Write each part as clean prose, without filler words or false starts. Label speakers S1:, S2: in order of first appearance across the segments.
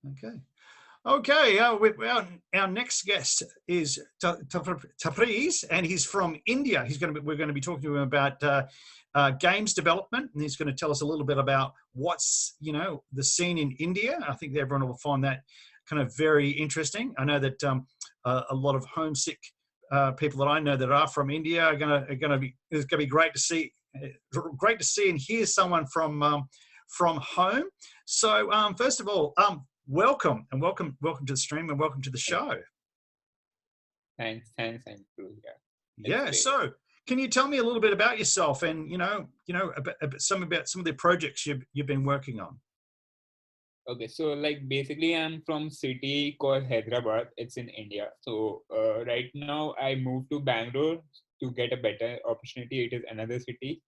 S1: Okay. Okay, our next guest is Tabrez, and he's from India. We're going to be talking to him about games development, and he's going to tell us a little bit about what's the scene in India. I think everyone will find that kind of very interesting. I know that a lot of homesick people that I know that are from India are going to be. It's going to be great to see and hear someone from home. So first of all, welcome to the stream and welcome to the
S2: Thank-
S1: show.
S2: thanks, Andrew. Yeah, it's
S1: Yeah.
S2: great.
S1: So can you tell me a little bit about yourself and about some of the projects you've been working on?
S2: Okay, so like basically, I'm from city called Hyderabad. It's in India. So right now, I moved to Bangalore to get a better opportunity. It is another city.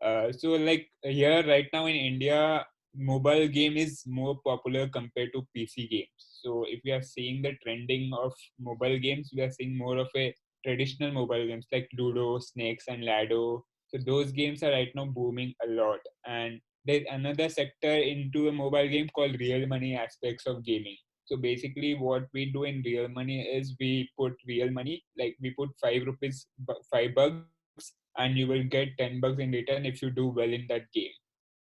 S2: So like here right now in India, mobile game is more popular compared to PC games. So if we are seeing the trending of mobile games, we are seeing more of a traditional mobile games like Ludo, Snakes, and Lado. So those games are right now booming a lot. And there's another sector into a mobile game called real money aspects of gaming. So basically, what we do in real money is we put real money, like we put 5 rupees, 5 bucks, and you will get 10 bucks in return if you do well in that game.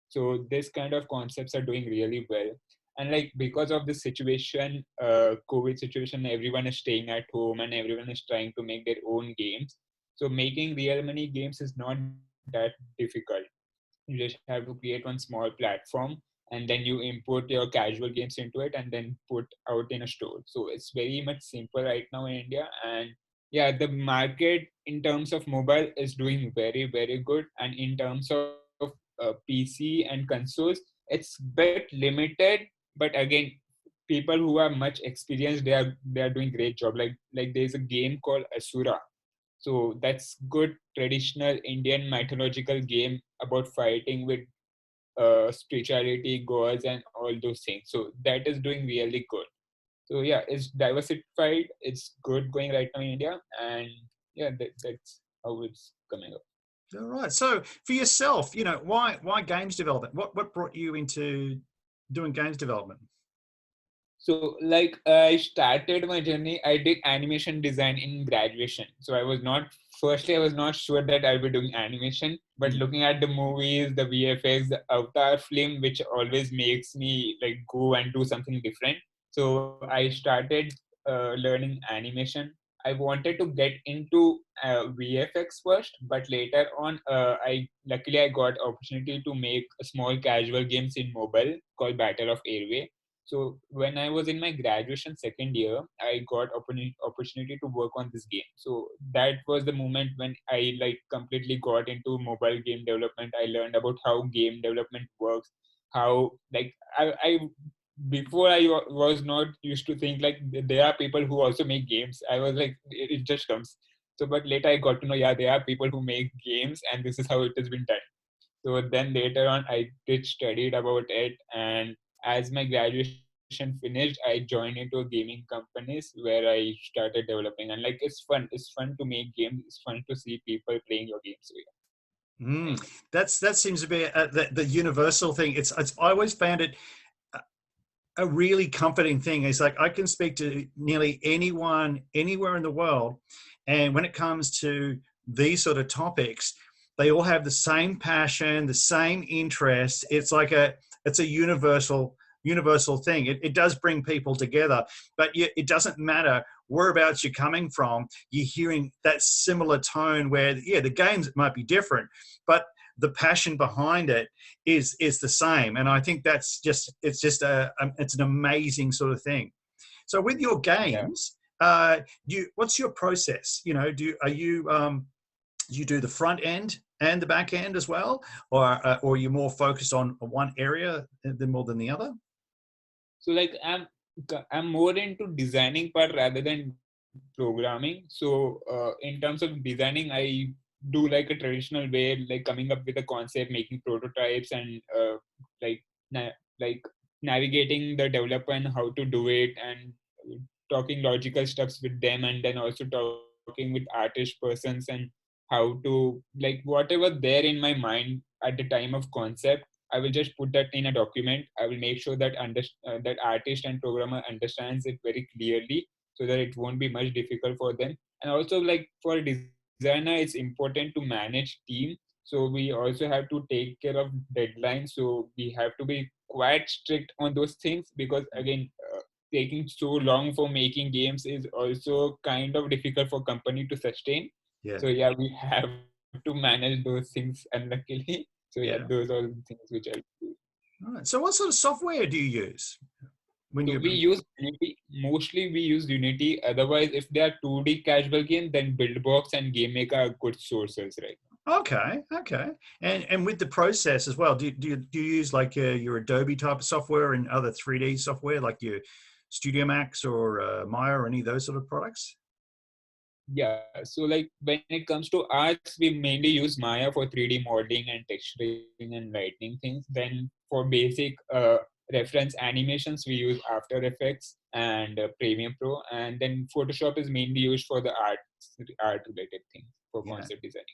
S2: So this kind of concepts are doing really well. And like because of this situation, COVID situation, everyone is staying at home and everyone is trying to make their own games. So making real money games is not that difficult. You just have to create one small platform and then you import your casual games into it and then put out in a store. So it's very much simple right now in India. And yeah, the market in terms of mobile is doing very, very good. And in terms of PC and consoles, it's bit limited. But again, people who are much experienced, they are doing great job. Like there's a game called Asura, so that's good traditional Indian mythological game about fighting with spirituality, gods, and all those things. So that is doing really good. So yeah, it's diversified. It's good going right now in India, and yeah, that's how it's coming up.
S1: All right. So for yourself, why games development? What brought you into doing games development?
S2: So like I started my journey. I did animation design in graduation. So I was not sure that I'll be doing animation, but
S1: Mm.
S2: looking at the movies, the VFX, the Avatar film, which always makes me like go and do something different. So I started learning animation. I wanted to get into VFX first, but later on, I got opportunity to make a small casual games in mobile called Battle of Airway. So when I was in my graduation second year, I got opportunity to work on this game. So that was the moment when I like completely got into mobile game development. I learned about how game development works, how like I before was not used to think like there are people who also make games. I was like it just comes. So but later I got to know, yeah, there are people who make games and this is how it has been done. So then later on, I did studied about it, and as my graduation finished, I joined into gaming companies where I started developing. And like it's fun. It's fun to make games. It's fun to see people playing your games. So yeah,
S1: Mm.
S2: thank you.
S1: That seems to be the universal thing. It's I always found it a really comforting thing. It's like I can speak to nearly anyone anywhere in the world, and when it comes to these sort of topics, they all have the same passion, the same interest. It's a universal thing. It does bring people together, but it doesn't matter whereabouts you're coming from. You're hearing that similar tone where the games might be different, but the passion behind it is the same. And I think it's an amazing sort of thing. So with your
S2: Yeah.
S1: games, what's your process? Do you do the front end and the back end as well, or are you more focused on one area than more than the other?
S2: So like I'm more into designing part rather than programming. So in terms of designing, I do like a traditional way, like coming up with a concept, making prototypes, and like like navigating the developer and how to do it, and talking logical stuffs with them, and then also talking with artist persons and how to like whatever there in my mind at the time of concept. I will just put that in a document. I will make sure that that artist and programmer understands it very clearly, so that it won't be much difficult for them. And also, like for a designer, it's important to manage team. So we also have to take care of deadlines. So we have to be quite strict on those things, because again, taking so long for making games is also kind of difficult for company to sustain.
S1: Yeah.
S2: So yeah, we have to manage those things unluckily. So yeah,
S1: Yeah.
S2: those are the things which I do.
S1: All right. So what sort of software do you use when
S2: So
S1: you?
S2: we use Unity. Mostly we use Unity. Otherwise, if they are 2D casual game, then Buildbox and GameMaker are good sources, right?
S1: Okay, okay. And with the process as well, do you use like your Adobe type of software and other 3D software like your Studio Max or Maya or any of those sort of products?
S2: Yeah. So like when it comes to arts, we mainly use Maya for 3D modeling and texturing and lightning things. Then for basic reference animations, we use After Effects and Premiere Pro. And then Photoshop is mainly used for the art related things for
S1: Yeah.
S2: concept designing.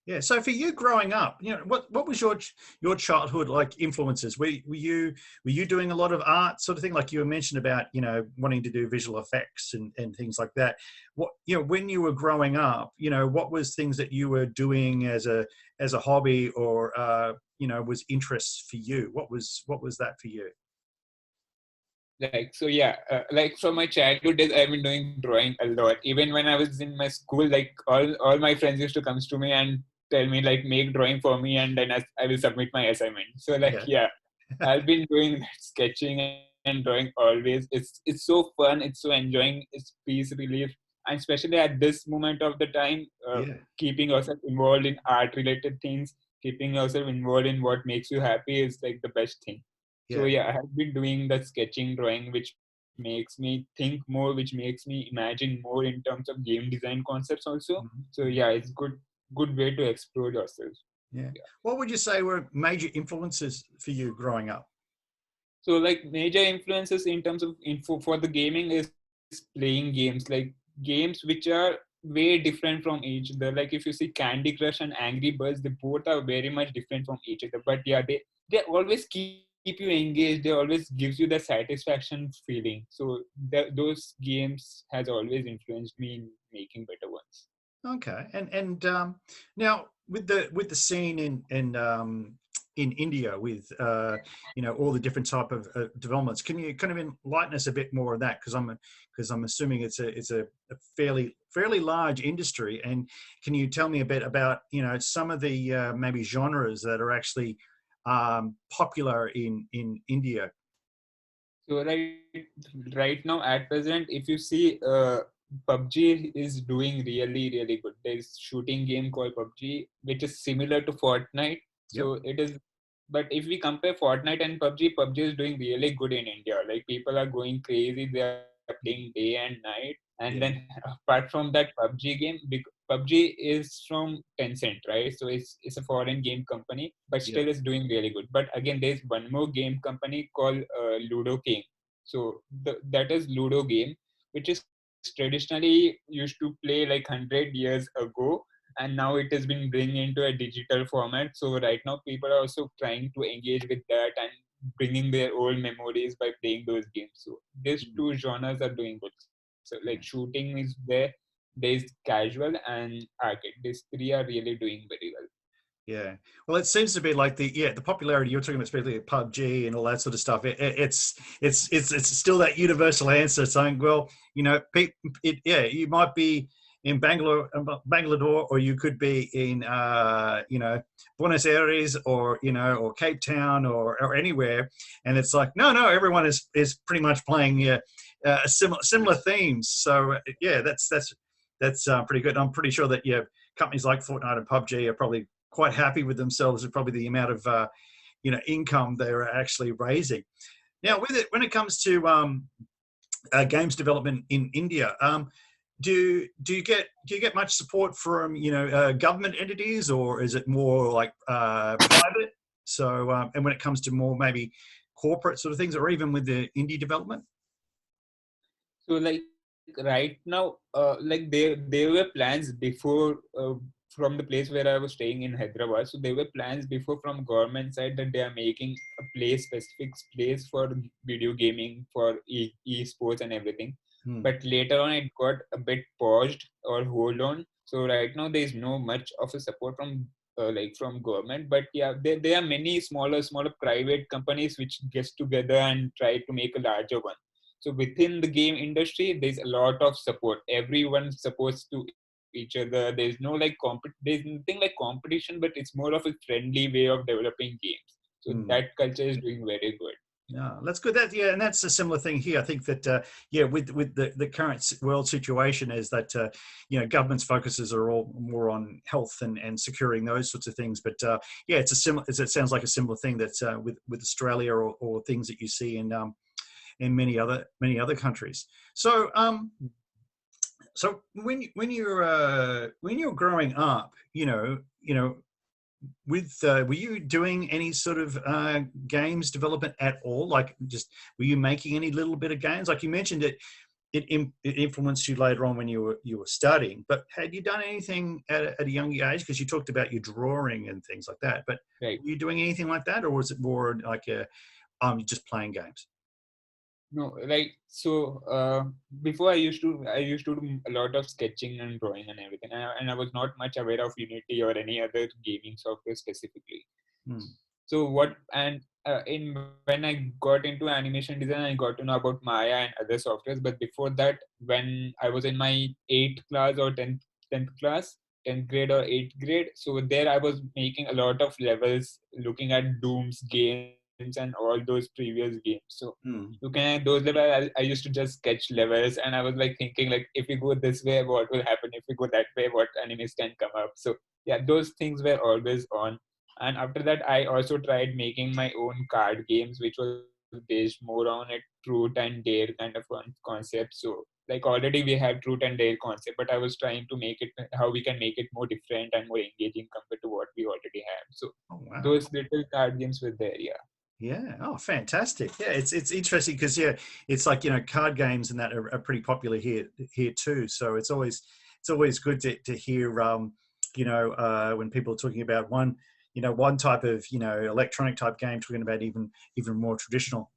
S1: Yeah. So for you growing up, what was your childhood like influences? Were you doing a lot of art sort of thing, like you mentioned about wanting to do visual effects and things like that? What when you were growing up, what was things that you were doing as a hobby or was interests for you? What was that for you?
S2: Like so yeah like from my childhood days, I've been doing drawing a lot. Even when I was in my school, like all my friends used to come to me and tell me like make drawing for me, and then I will submit my assignment. So like
S1: Yeah.
S2: yeah, I've been doing that sketching and drawing always. It's so fun, it's so enjoying, it's peace relief. And especially at this moment of the time,
S1: Yeah.
S2: keeping yourself involved in art related things, keeping yourself involved in what makes you happy is like the best thing. So
S1: Yeah.
S2: yeah, I have been doing the sketching drawing, which makes me think more, which makes me imagine more in terms of game design concepts also.
S1: Mhm,
S2: So
S1: mhm.
S2: yeah, it's good way to explore yourself.
S1: Yeah.
S2: Yeah.
S1: What would you say were major influences for you growing up?
S2: So like major influences in terms of info for the gaming is playing games, like games which are way different from each other. Like if you see Candy Crush and Angry Birds, they both are very much different from each other. But yeah, they always keep you engaged. They always gives you the satisfaction feeling. So those games has always influenced me in making better ones.
S1: Okay, and now with the scene in India with all the different type of developments, can you kind of enlighten us a bit more of that? Because I'm assuming it's a fairly large industry, and can you tell me a bit about some of the maybe genres that are actually popular in India?
S2: So right now at present, if you see, PUBG is doing really good. There's shooting game called PUBG, which is similar to Fortnite.
S1: Yep.
S2: So it is, but if we compare Fortnite and PUBG, PUBG is doing really good in India. Like people are going crazy. They are playing day and night. And then
S1: Yeah.
S2: apart from that PUBG game, PUBG is from Tencent, right? So it's a foreign game company, but
S1: Yep.
S2: still is doing really good. But again, there's one more game company called Ludo King. So that is Ludo game, which is traditionally used to play like 100 years ago, and now it has been bring into a digital format. So right now people are also trying to engage with that and bringing their old memories by playing those games. So these
S1: Mm,
S2: two genres are doing good. So like
S1: yeah.
S2: shooting is there, there's casual and arcade. These three are really doing very well.
S1: Yeah. Well, it seems to be like the popularity you're talking about, especially PUBG and all that sort of stuff. It's still that universal answer saying, well, you might be in Bangalore, or you could be in Buenos Aires, or Cape Town, or anywhere, and it's like no, everyone is pretty much playing similar themes. So yeah, that's pretty good. I'm pretty sure that companies like Fortnite and PUBG are probably quite happy with themselves and probably the amount of income they're actually raising. Now, with it, when it comes to games development in India, do you get much support from government entities, or is it more like private? So, and when it comes to more maybe corporate sort of things, or even with the indie development?
S2: So like right now, like there were plans before from the place where I was staying in Hyderabad. So there were plans before from government side that they are making a place, specific place for video gaming, for esports and everything. But later on, it got a bit paused or hold on. So right now, there is no much of a support from like from government. But yeah, there are many smaller private companies which gets together and try to make a larger one. So within the game industry, there's a lot of support. Everyone supports to each other. There's no like there's nothing like competition, but it's more of a friendly way of developing games. So that culture is doing very good.
S1: Yeah, that's good. That yeah, and that's a similar thing here. I think that yeah, with the current world situation is that you know, government's focuses are all more on health and securing those sorts of things. But yeah, it's a similar. It sounds like a similar thing that with Australia or things that you see in many other countries. So so when you're growing up, you know, with were you doing any sort of games development at all? Like, just were you making any little bit of games? Like you mentioned it influenced you later on when you were studying, but had you done anything at a younger age? Because you talked about your drawing and things like that, but
S2: Right.
S1: were you doing anything like that, or was it more like just playing games?
S2: No, like so. Before I used to do a lot of sketching and drawing and everything, and I was not much aware of Unity or any other gaming software specifically. So what and in when I got into animation design, I got to know about Maya and other softwares. But before that, when I was in my eighth class or tenth class, 10th grade or 8th grade, so there I was making a lot of levels, looking at Doom's games and all those previous games. So looking at those levels, I used to just sketch levels, and I was like thinking like, if we go this way, what will happen? If we go that way, what enemies can come up? So yeah, those things were always on. And after that, I also tried making my own card games, which was based more on a truth and dare kind of concept. So like already we have truth and dare concept, but I was trying to make it how we can make it more different and more engaging compared to what we already have. So
S1: Oh wow.
S2: those little card games were there, yeah.
S1: Yeah. Oh, fantastic. Yeah, it's interesting because yeah, it's like, you know, card games and that are pretty popular here too. So it's always good to hear you know, when people are talking about one type of, you know, electronic type game, talking about even more
S2: Right.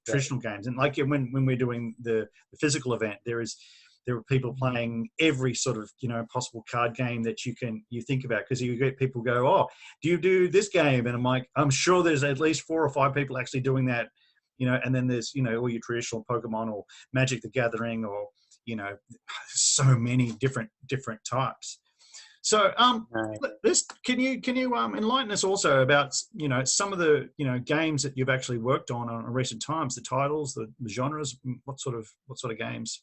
S1: traditional games. And like when we're doing the physical event, there are people playing every sort of, you know, possible card game that you think about, because you get people go, oh, do you do this game? And I'm like, I'm sure there's at least 4 or 5 people actually doing that, you know. And then there's, you know, all your traditional Pokemon or Magic the Gathering, or, you know, so many different types. So
S2: Right.
S1: this can you enlighten us also about, you know, some of the, you know, games that you've actually worked on recent times, the titles, the genres, what sort of games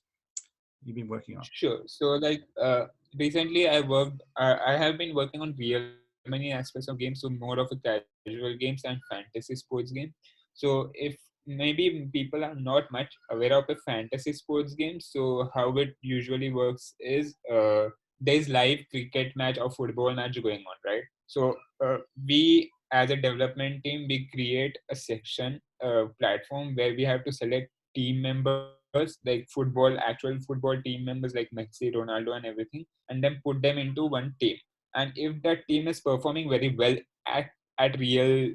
S1: you've been working on?
S2: Sure. So like recently I have been working on real many aspects of games, so more of a casual games and fantasy sports game. So if maybe people are not much aware of a fantasy sports game, so how it usually works is there's live cricket match or football match going on, right? So we as a development team, we create a section platform where we have to select team members, like actual football team members like Messi, Ronaldo, and everything, and then put them into one team. And if that team is performing very well at real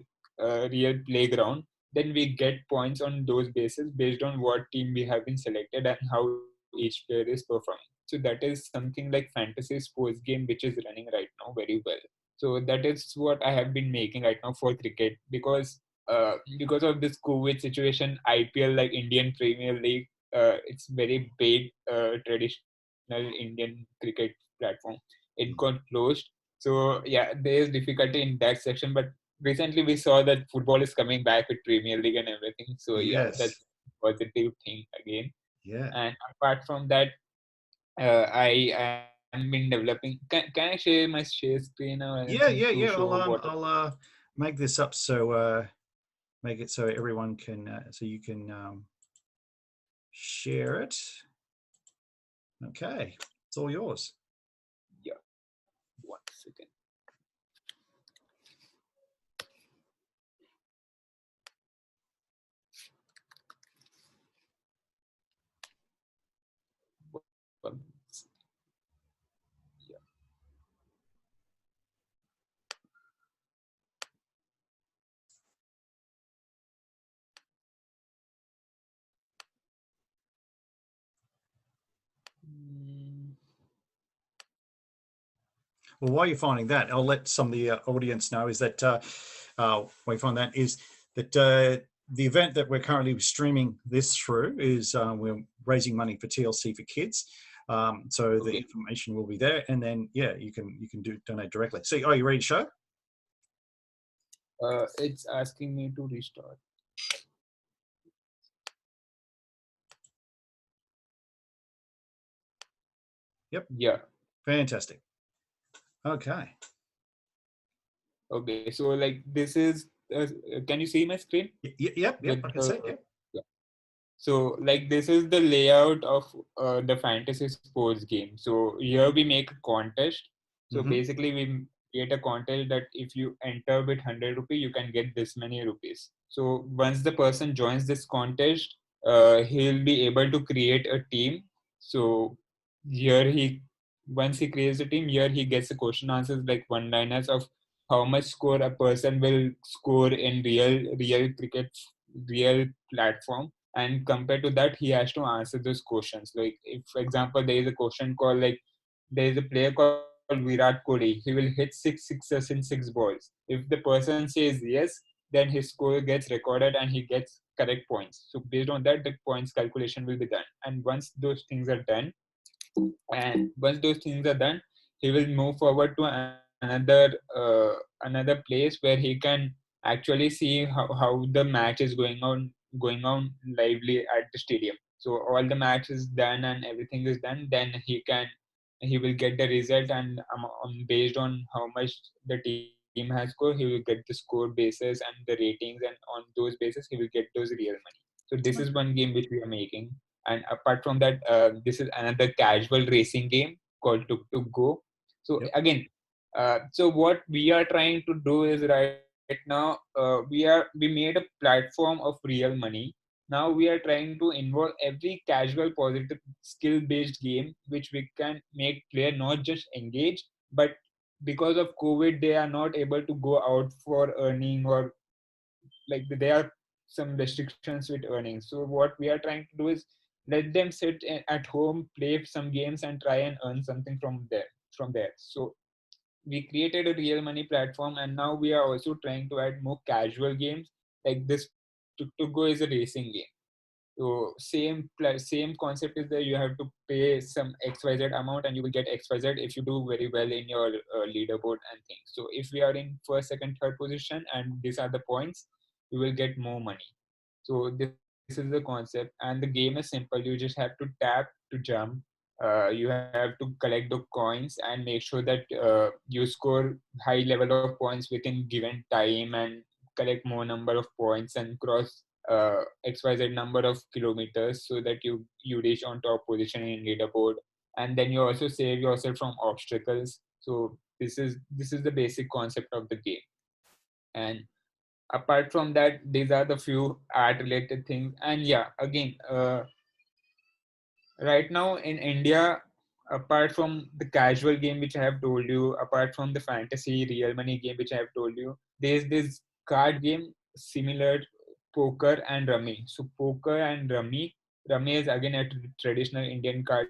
S2: playground, then we get points on those bases based on what team we have been selected and how each player is performing. So that is something like fantasy sports game which is running right now very well. So that is what I have been making right now for cricket, because of this COVID situation, IPL, like Indian Premier League, it's very big traditional Indian cricket platform. It got closed. So yeah, there is difficulty in that section. But recently we saw that football is coming back with Premier League and everything. So yeah,
S1: Yes.
S2: that's a positive thing again.
S1: Yeah.
S2: And apart from that, I am been developing. Can I share my share screen or anything
S1: Yeah,
S2: to
S1: yeah, yeah.
S2: show what?
S1: I'll make this up, so make it so everyone can so you can share it. Okay, it's all yours.
S2: Yeah, 1 second. Well, yeah.
S1: Well, while you're finding that, I'll let some of the audience know is that while you find that is that the event that we're currently streaming this through is we're raising money for TLC for Kids. So the
S2: Okay.
S1: information will be there, and then yeah, you can donate directly. So, are you ready to show?
S2: It's asking me to restart.
S1: Yep,
S2: Yeah.
S1: fantastic. Okay.
S2: Okay. So like this is. Can you see my screen
S1: Yep,
S2: with
S1: I can see it. Yep.
S2: yeah. So like this is the layout of the fantasy sports game. So here we make a contest. So
S1: Mm-hmm.
S2: basically we create a contest that if you enter with 100 rupee, you can get this many rupees. So once the person joins this contest, he'll be able to create a team. So here he once he creates a team, here he gets the question answers like one liners of how much score a person will score in real cricket real platform, and compared to that he has to answer those questions. Like if for example there is a question called like there is a player called Virat Kohli, he will hit six sixes in six balls. If the person says yes, then his score gets recorded and he gets correct points. So based on that the points calculation will be done, and once those things are done, he will move forward to another place where he can actually see how the match is going on lively at the stadium. So all the match is done and everything is done, then he will get the result, and based on how much the team has scored, he will get the score basis and the ratings, and on those basis he will get those real money. So this is one game which we are making. And apart from that, this is another casual racing game called Tuk Tuk Go. So
S1: Yep.
S2: again, so what we are trying to do is right now we made a platform of real money. Now we are trying to involve every casual positive skill based game which we can make player not just engage, but because of COVID they are not able to go out for earning, or like there are some restrictions with earnings. So what we are trying to do is let them sit at home, play some games, and try and earn something from there. So we created a real money platform, and now we are also trying to add more casual games. Like this to go is a racing game. So same concept is there. You have to pay some XYZ amount and you will get XYZ if you do very well in your leaderboard and things. So if we are in first, second, third position and these are the points, you will get more money. So this is the concept, and the game is simple. You just have to tap to jump. You have to collect the coins and make sure that you score high level of points within given time, and collect more number of points and cross XYZ number of kilometers so that you reach on top position in leaderboard. And then you also save yourself from obstacles. So this is the basic concept of the game. And apart from that, these are the few art related things. And yeah, again, right now in India, apart from the casual game which I have told you, apart from the fantasy real money game which I have told you, there's this card game similar poker and rummy. So poker and rummy is again a traditional Indian card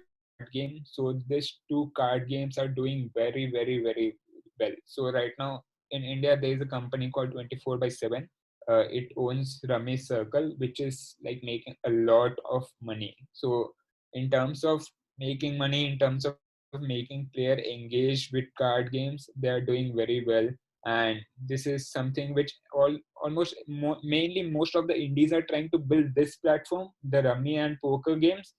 S2: game. So these two card games are doing very very very well. So right now in India there is a company called 24/7. It owns Rummy Circle, which is like making a lot of money. So in terms of making money, in terms of making player engaged with card games, they are doing very well. And this is something which mainly most of the indies are trying to build this platform, the rummy and poker games,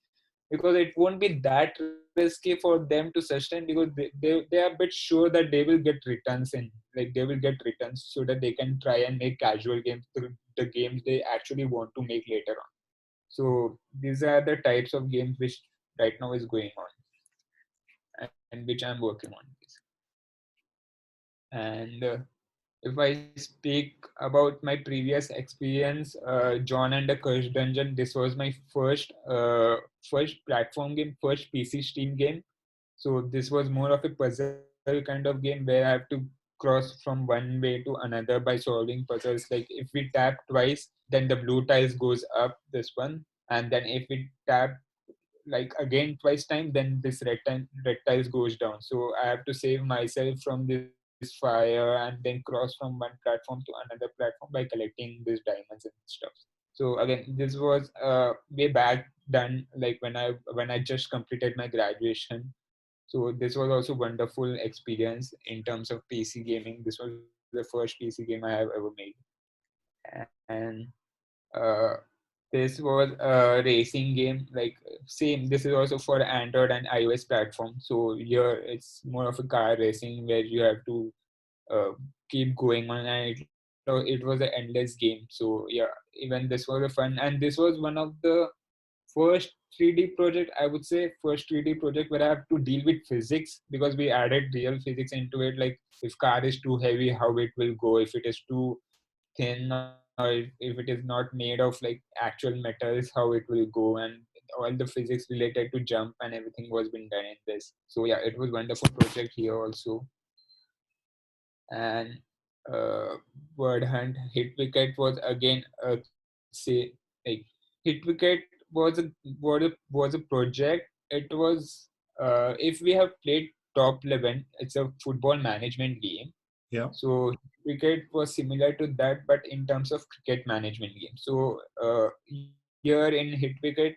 S2: because it won't be that risky for them to sustain, because they are a bit sure that they will get returns in, like they will get returns so that they can try and make casual games the games they actually want to make later on. So these are the types of games which right now is going on and which I'm working on. And if I speak about my previous experience, John and the Curse Dungeon, this was my first platform game, first PC Steam game. So this was more of a puzzle kind of game where I have to cross from one way to another by solving puzzles. Like if we tap twice, then the blue tiles goes up, this one, and then if we tap like again twice time, then this red tiles goes down. So I have to save myself from this fire and then cross from one platform to another platform by collecting these diamonds and stuff. So again, this was way back done, like when I just completed my graduation. So this was also wonderful experience in terms of PC gaming. This was the first PC game I have ever made. And uh, this was a racing game, like same. This is also for Android and iOS platform. So here it's more of a car racing where you have to uh, keep going on, and it was an endless game. So yeah, even this was a fun, and this was one of the first 3D project, I would say, first 3D project where I have to deal with physics, because we added real physics into it. Like if car is too heavy, how it will go. If it is too thin, or if it is not made of like actual metals, how it will go, and all the physics related to jump and everything was been done in this. So yeah, it was wonderful project here also. And uh, Word Hunt Hit Wicket was again say like Hit Wicket was a project. It was if we have played Top 11, it's a football management game.
S1: Yeah.
S2: So cricket was similar to that, but in terms of cricket management game. So here in Hit Wicket,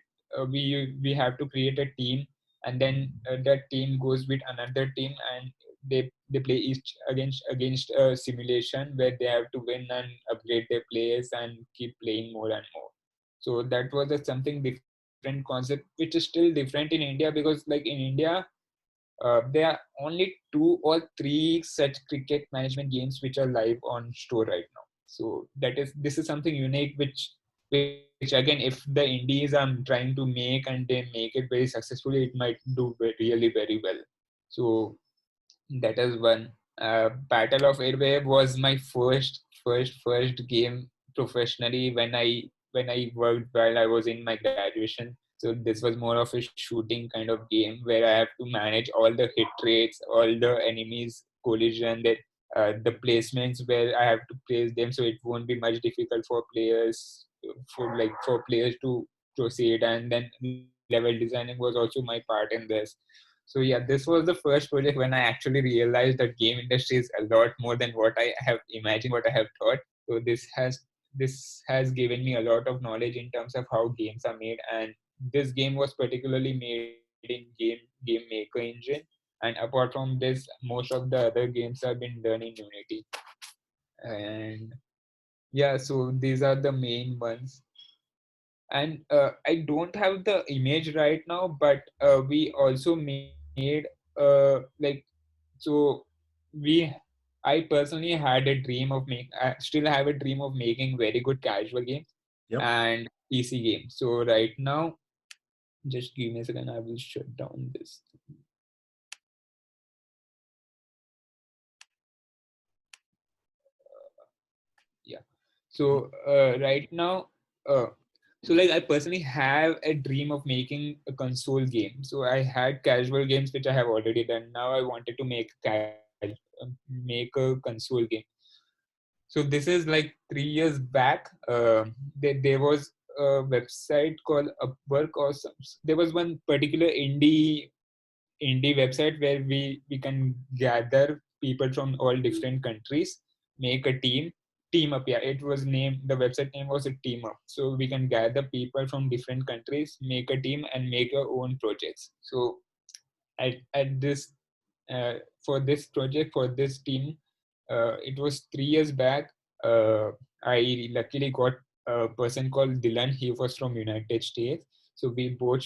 S2: we have to create a team, and then that team goes with another team, and they play each against a simulation where they have to win and upgrade their players and keep playing more and more. So that was a something different concept, which is still different in India, because like in India there are only 2 or 3 such cricket management games which are live on store right now. So this is something unique, which again, if the indies are trying to make and they make it very successfully, it might do really very well. So that is one. Battle of Airwave was my first game professionally when I worked while I was in my graduation. So this was more of a shooting kind of game where I have to manage all the hit rates, all the enemies collision, that the placements where I have to place them, so it won't be much difficult for players to proceed. And then level designing was also my part in this. So yeah, this was the first project when I actually realized that game industry is a lot more than what I have imagined, what I have thought. So this has given me a lot of knowledge in terms of how games are made, and this game was particularly made in game maker engine. And apart from this, most of the other games have been done in Unity. And yeah, so these are the main ones. And I don't have the image right now, but we also made like so we I personally had a dream of I still have a dream of making very good casual games
S1: Yep.
S2: and PC games. So right now, just give me a second, I will shut down this. Yeah. So right now, uh, so like I personally have a dream of making a console game. So I had casual games which I have already done. Now I wanted to make a console game. So this is like 3 years back. There was a website called Upwork, or some, there was one particular indie website where we can gather people from all different countries, make a team up. Yeah, it was named, the website name was a team up. So we can gather people from different countries, make a team, and make your own projects. So at this for this project, for this team, it was 3 years back. I luckily got a person called Dylan. He was from United States. So we both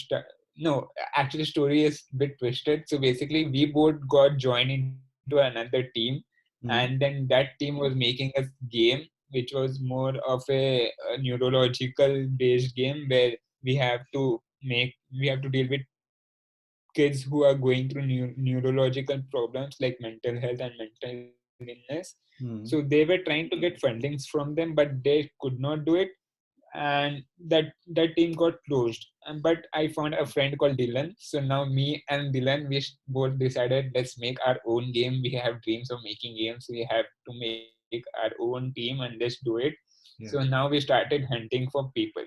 S2: no, actually story is a bit twisted. So basically we both got joined into another team, and
S1: Mm.
S2: then that team was making a game which was more of a neurological based game where we have to deal with kids who are going through neurological problems like mental health and mental illness. So they
S1: Mm.
S2: were trying to get fundings from them, but they could not do it, and that team got closed. But I found a friend called Dylan. So now me and Dylan, we both decided, let's make our own game. We have dreams of making games. We have to make our own team and let's do it. So
S1: Yeah.
S2: now we started hunting for people.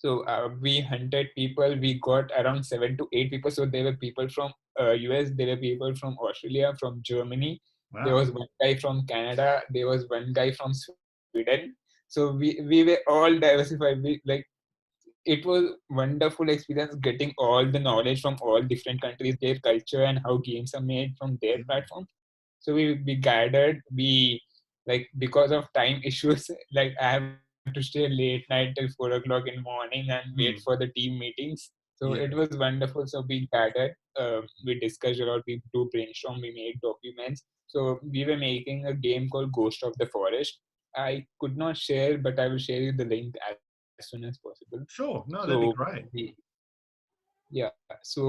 S2: So we hunted people. We got around 7 to 8 people. So there were people from US, there were people from Australia, from Germany. There
S1: Wow.
S2: was one guy from Canada. There was one guy from Sweden. So we were all diversified. We like it was wonderful experience getting all the knowledge from all different countries, their culture and how games are made from their
S1: Yeah.
S2: platform. So we gathered, we like because of time issues, like I have to stay late night till 4 o'clock in the morning and wait for the
S1: Hmm.
S2: team meetings. So it was
S1: Yeah.
S2: wonderful. So we gathered, we discussed a lot, we do brainstorm, we made documents. So we were making a game called Ghost of the Forest. I could not share, but I will share you the link as soon as possible.
S1: Sure. No,
S2: So
S1: that'd be great.
S2: yeah, so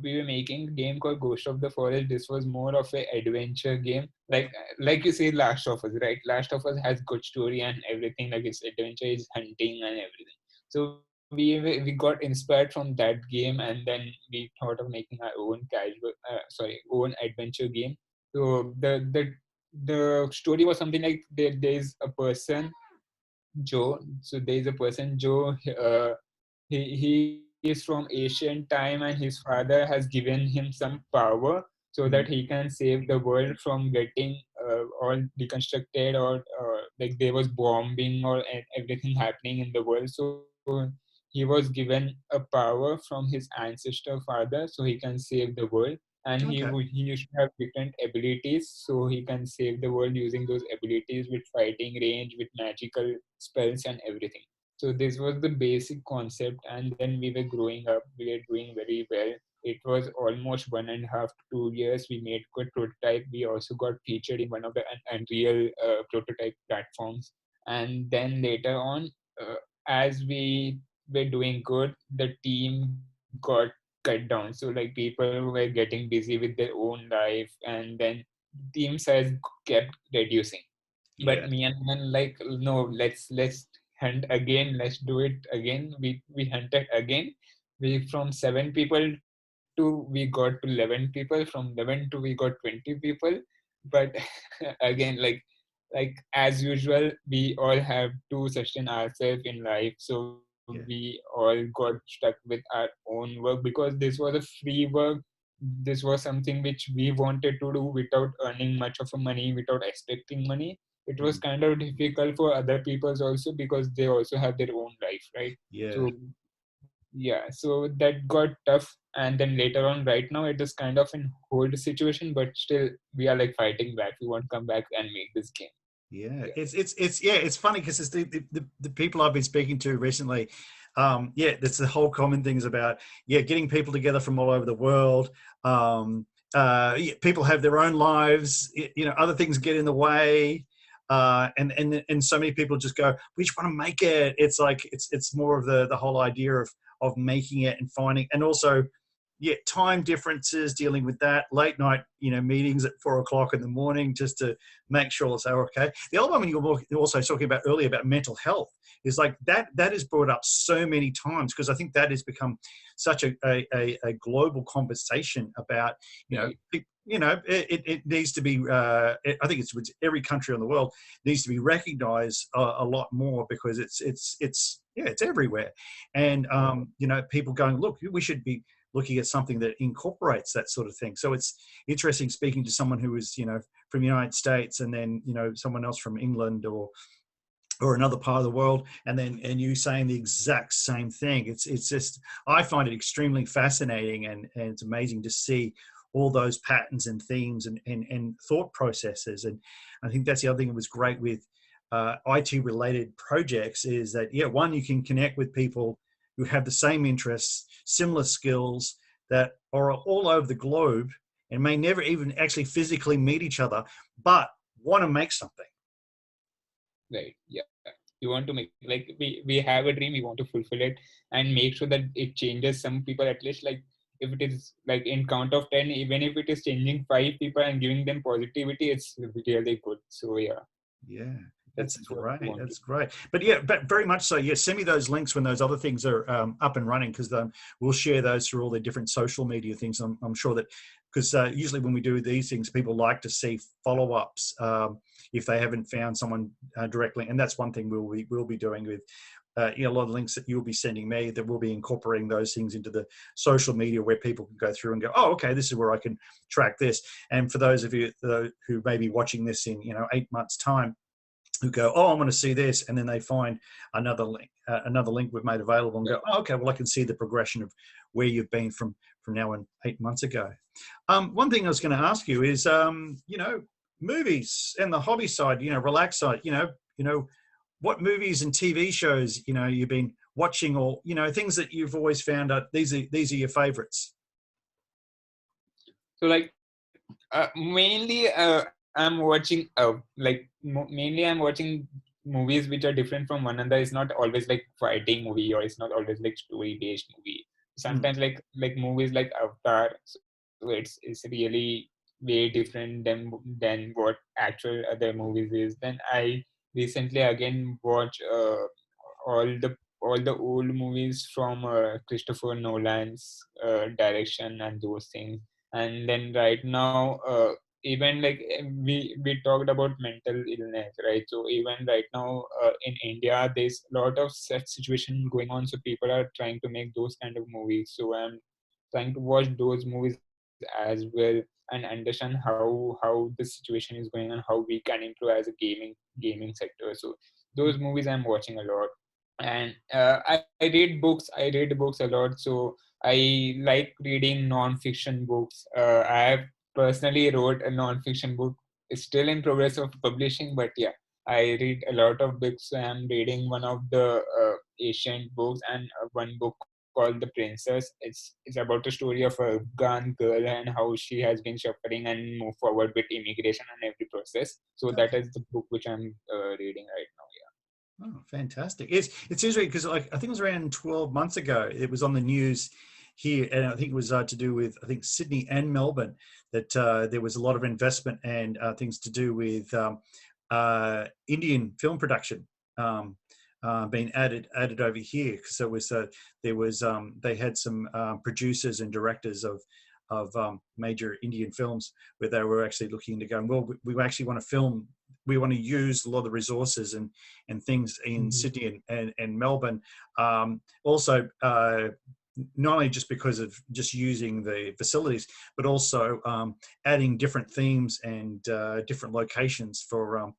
S2: we were making a game called Ghost of the Forest. This was more of a adventure game, like you say, Last of Us, right? Last of Us has good story and everything. Like its adventure is hunting and everything. So we got inspired from that game, and then we thought of making our own own adventure game. So the story was something like there's a person Joe. So there's a person Joe. He is from ancient time, and his father has given him some power so that
S1: Mhm.
S2: he can save the world from getting all deconstructed, or like there was bombing or everything happening in the world. So he was given a power from his ancestor father so he can save the world, and
S1: Okay.
S2: he used to have different abilities so he can save the world using those abilities with fighting range, with magical spells and everything. So this was the basic concept, and then we were growing up. We were doing very well. It was almost 1.5 to 2 years. We made good prototype. We also got featured in one of the Unreal prototype platforms. And then later on, as we were doing good, the team got cut down. So like people were getting busy with their own life, and then team size kept reducing. But
S1: Yeah.
S2: me and then like, no, let's hunt again, let's do it again. We hunted again. We from 7 people to we got to 11 people, from 11 to we got 20 people. But again, like as usual, we all have to sustain ourselves in life, so we
S1: Yeah.
S2: all got stuck with our own work because this was a free work. This was something which we wanted to do without earning much of a money, without expecting money. It was
S1: Mhm.
S2: kind of difficult for other peoples also because they also have their own life, right?
S1: Yeah.
S2: So yeah, so that got tough. And then later on, right now it is kind of in hold situation, but still we are like fighting back. We want to come back and make this game.
S1: Yeah,
S2: Yeah.
S1: it's yeah, it's funny because it's the people I've been speaking to recently. Yeah, that's the whole common things about getting people together from all over the world. Yeah, people have their own lives. Other things get in the way, and so many people just go, we just want to make it. It's like it's more of the whole idea of making it and finding, and also time differences, dealing with that, late night, meetings at 4 o'clock in the morning just to make sure it's okay. The other one you were also talking about earlier about mental health is like that is brought up so many times because I think that has become such a global conversation about,
S2: Right.
S1: it needs to be, I think it's every country in the world needs to be recognized a lot more because it's everywhere. And, people going, look, we should be looking at something that incorporates that sort of thing. So it's interesting speaking to someone who is, from the United States and then, someone else from England or another part of the world, and you saying the exact same thing. It's just, I find it extremely fascinating, and it's amazing to see all those patterns and themes and thought processes. And I think that's the other thing that was great with IT related projects is that, one, you can connect with people who have the same interests, similar skills, that are all over the globe and may never even actually physically meet each other, but want to make something.
S2: Right. Yeah. You want to make, like, we have a dream, we want to fulfill it and make sure that it changes some people, at least. Like if it is like in count of 10, even if it is changing 5 people and giving them positivity, it's really good. So yeah,
S1: Yeah,
S2: that's
S1: that's
S2: what we
S1: great.
S2: want to
S1: That's great. But very much so. Yeah, send me those links when those other things are up and running because we'll share those through all the different social media things. I'm sure that because usually when we do these things, people like to see follow-ups if they haven't found someone directly, and that's one thing we'll be doing with a lot of links that you'll be sending me, that we'll be incorporating those things into the social media where people can go through and go, oh, okay, this is where I can track this. And for those of you who may be watching this in 8 months' time, who go, oh, I want to see this, and then they find another link we've made available, and go, oh, okay, well, I can see the progression of where you've been from now and 8 months ago. One thing I was going to ask you is, movies and the hobby side, relax side, what movies and TV shows, you've been watching, or, things that you've always found out these are your favorites.
S2: So like mainly I'm watching mainly I'm watching movies which are different from one another. It's not always like fighting movie, or it's not always like story based movie. Sometimes like movies like Avatar, so it's really way different than what actual other movies is. Then I recently again watched all the old movies from Christopher Nolan's direction and those things. And then right now, even like we talked about mental illness, right? So even right now in India, there's a lot of such situation going on. So people are trying to make those kind of movies. So I'm trying to watch those movies as well and understand how the situation is going on, how we can improve as a gaming sector. So those movies I'm watching a lot. And I read books. I read books a lot. So I like reading non-fiction books. I have personally wrote a non-fiction book. It's still in progress of publishing, but yeah, I read a lot of books. I'm reading one of the ancient books, and one book called The Princess. It's about the story of a Afghan girl and how she has been suffering and move forward with immigration and every process. So
S1: Okay.
S2: that is the book which I'm reading right now. Yeah.
S1: Oh, fantastic. It's interesting because I think it was around 12 months ago, it was on the news here, and I think it was to do with, I think, Sydney and Melbourne, that there was a lot of investment and things to do with Indian film production being added over here. So it was they had some producers and directors of major Indian films where they were actually looking to go, well, we actually want to film, we want to use a lot of the resources and things in Sydney and Melbourne. Also, not only just because of just using the facilities, but also adding different themes and different locations for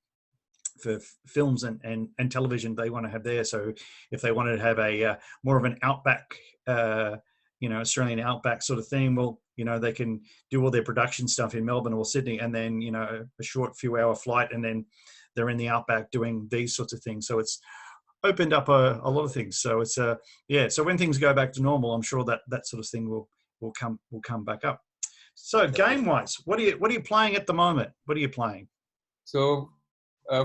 S1: films and television they want to have there. So if they wanted to have a more of an outback, Australian outback sort of theme, well, they can do all their production stuff in Melbourne or Sydney, and then, a short few hour flight, and then they're in the outback doing these sorts of things. So it's opened up a lot of things. So it's so when things go back to normal, I'm sure that sort of thing will come back up. So game wise, what are you playing at the moment? What are you playing?
S2: So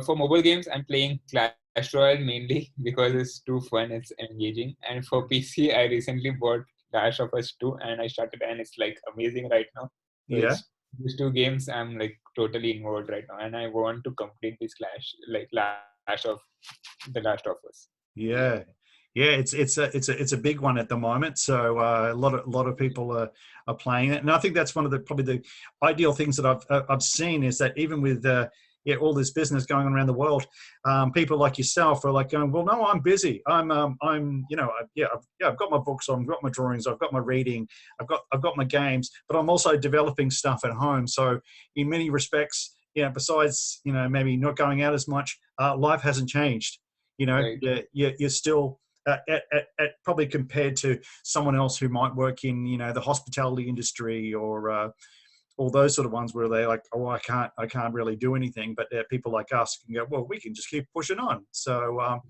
S2: for mobile games, I'm playing Clash Royale mainly because it's too fun, it's engaging. And for PC, I recently bought Last of Us 2 and I started, and it's like amazing right now. So
S1: Yeah.
S2: it's these two games I'm like totally involved right now, and I want to complete this Last of Us.
S1: Yeah. Yeah, it's a big one at the moment. So a lot of people are playing it, and I think that's one of probably the ideal things that I've seen, is that even with all this business going on around the world, people like yourself are like going, well, no, I'm busy. I've got my books on, I've got my drawings, I've got my reading, I've got my games, but I'm also developing stuff at home. So in many respects, besides maybe not going out as much, life hasn't changed.
S2: Right.
S1: You're still at probably compared to someone else who might work in the hospitality industry or all those sort of ones where they're like, oh, I can't really do anything. But people like us can go, well, we can just keep pushing on. So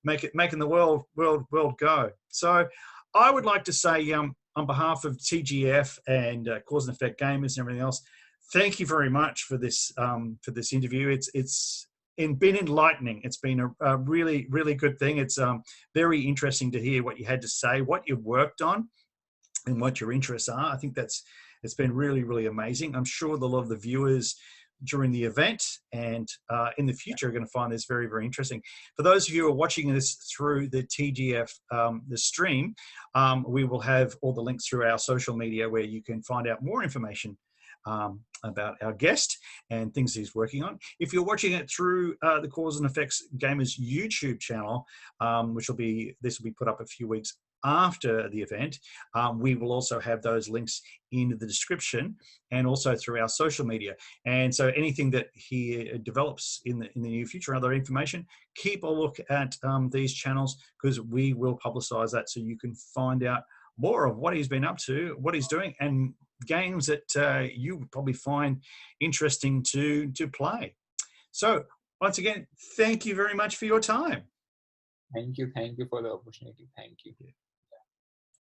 S1: making the world go. So I would like to say, on behalf of TGF and Cause and Effect Gamers and everything else, thank you very much for this interview. It's been enlightening. It's been a really, really good thing. It's very interesting to hear what you had to say, what you worked on, and what your interests are. I think it's been really, really amazing. I'm sure that a lot of the viewers during the event and in the future are going to find this very, very interesting. For those of you who are watching this through the TGF, the stream, we will have all the links through our social media where you can find out more information about our guest and things he's working on. If you're watching it through the Cause and Effects Gamers YouTube channel, this will be put up a few weeks after the event, we will also have those links in the description and also through our social media. And so anything that he develops in the near future, other information, keep a look at these channels, because we will publicize that so you can find out more of what he's been up to, what he's doing, and games that you would probably find interesting to play. So once again, thank you very much for your time.
S2: Thank you for the opportunity. Thank you.